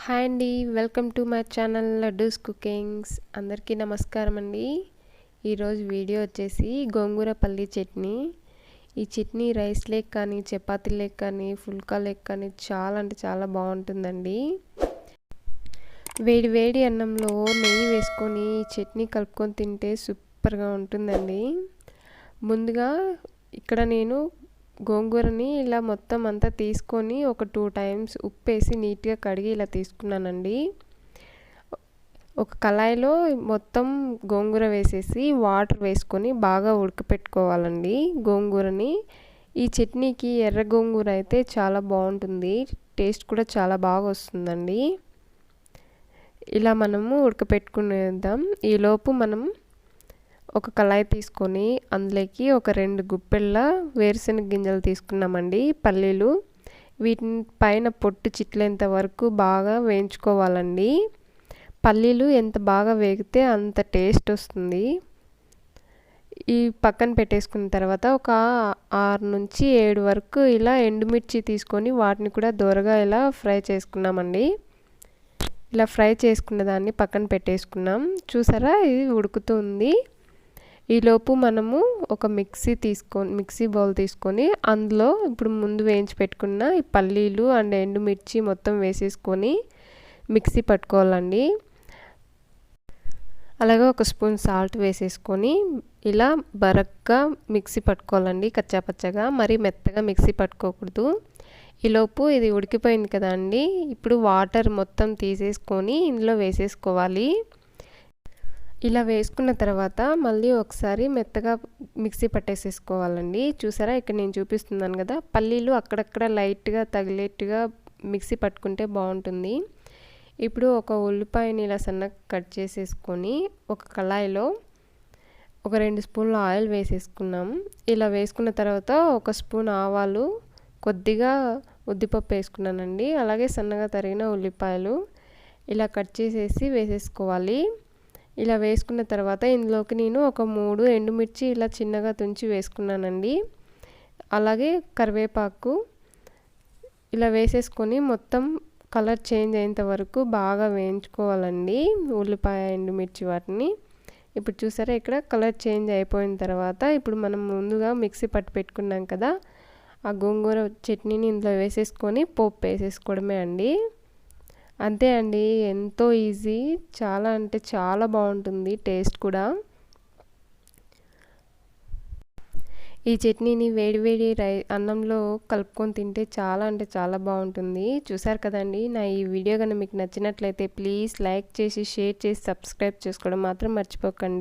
Hi అండి, welcome to my channel Laddus cookings. అందరికీ నమస్కారం అండి. ఈరోజు వీడియో వచ్చేసి గోంగూర పల్లి చట్నీ. ఈ చట్నీ రైస్ లేక్ కానీ చపాతీ లేక్ కానీ ఫుల్కా లేక్ కానీ చాలా అంటే చాలా బాగుంటుందండి. వేడి వేడి అన్నంలో నెయ్యి వేసుకొని ఈ చట్నీ కలుపుకొని తింటే సూపర్గా ఉంటుందండి. ముందుగా ఇక్కడ నేను గోంగూరని ఇలా మొత్తం అంతా తీసుకొని ఒక 2 టైమ్స్ ఉప్పేసి నీట్గా కడిగి ఇలా తీసుకున్నానండి. ఒక కళాయిలో మొత్తం గోంగూర వేసేసి వాటర్ వేసుకొని బాగా ఉడకపెట్టుకోవాలండి గోంగూరని. ఈ చట్నీకి ఎర్ర గోంగూర అయితే చాలా బాగుంటుంది, టేస్ట్ కూడా చాలా బాగా వస్తుందండి. ఇలా మనము ఉడకపెట్టుకునేద్దాం. ఈలోపు మనం ఒక కళాయి తీసుకొని అందులోకి ఒక 2 గుప్పెళ్ళ వేరుశనగ గింజలు తీసుకున్నామండి, పల్లీలు. వీటిని పైన పొట్టు చిట్లేంత వరకు బాగా వేయించుకోవాలండి. పల్లీలు ఎంత బాగా వేగితే అంత టేస్ట్ వస్తుంది. ఈ పక్కన పెట్టేసుకున్న తర్వాత ఒక 6 నుంచి 7 వరకు ఇలా ఎండుమిర్చి తీసుకొని వాటిని కూడా దోరగా ఇలా ఫ్రై చేసుకున్నామండి. ఇలా ఫ్రై చేసుకున్న దాన్ని పక్కన పెట్టేసుకున్నాం. చూసారా, ఇది ఉడుకుతుంది. ఈలోపు మనము ఒక మిక్సీ బౌల్ తీసుకొని అందులో ఇప్పుడు ముందు వేయించి పెట్టుకున్న ఈ పల్లీలు అండ్ ఎండుమిర్చి మొత్తం వేసేసుకొని మిక్సీ పట్టుకోవాలండి. అలాగే ఒక స్పూన్ సాల్ట్ వేసేసుకొని ఇలా బరక్గా మిక్సీ పట్టుకోవాలండి, కచ్చాపచ్చగా. మరీ మెత్తగా మిక్సీ పట్టుకోకూడదు. ఈలోపు ఇది ఉడికిపోయింది కదా అండి, ఇప్పుడు వాటర్ మొత్తం తీసేసుకొని ఇందులో వేసేసుకోవాలి. ఇలా వేసుకున్న తర్వాత మళ్ళీ ఒకసారి మెత్తగా మిక్సీ పట్టేసేసుకోవాలండి. చూసారా, ఇక్కడ నేను చూపిస్తున్నాను కదా, పల్లీలు అక్కడక్కడ లైట్గా తగిలేట్టుగా మిక్సీ పట్టుకుంటే బాగుంటుంది. ఇప్పుడు ఒక ఉల్లిపాయని ఇలా సన్నగా కట్ చేసేసుకొని ఒక కళాయిలో ఒక 2 స్పూన్ల ఆయిల్ వేసేసుకున్నాం. ఇలా వేసుకున్న తర్వాత ఒక స్పూన్ ఆవాలు, కొద్దిగా ఉద్దిపప్పు వేసుకున్నానండి. అలాగే సన్నగా తరిగిన ఉల్లిపాయలు ఇలా కట్ చేసేసి వేసేసుకోవాలి. ఇలా వేసుకున్న తర్వాత ఇందులోకి నేను ఒక 3 ఎండుమిర్చి ఇలా చిన్నగా తుంచి వేసుకున్నానండి. అలాగే కరివేపాకు ఇలా వేసేసుకొని మొత్తం కలర్ చేంజ్ అయ్యేంత వరకు బాగా వేయించుకోవాలండి, ఉల్లిపాయ ఎండుమిర్చి వాటిని. ఇప్పుడు చూసారా, ఇక్కడ కలర్ చేంజ్ అయిపోయిన తర్వాత ఇప్పుడు మనం ముందుగా మిక్సీ పట్టి పెట్టుకున్నాం కదా, ఆ గోంగూర చట్నీని ఇందులో వేసేసుకొని పోపు వేసేసుకోవడమే అండి. అంతే అండి, ఎంతో ఈజీ, చాలా అంటే చాలా బాగుంటుంది టేస్ట్ కూడా. ఈ చట్నీని వేడివేడి అన్నంలో కలుపుకొని తింటే చాలా అంటే చాలా బాగుంటుంది. చూసారు కదండి, నా ఈ వీడియో కనుక మీకు నచ్చినట్లయితే ప్లీజ్ లైక్ చేసి షేర్ చేసి సబ్స్క్రైబ్ చేసుకోవడం మాత్రం మర్చిపోకండి.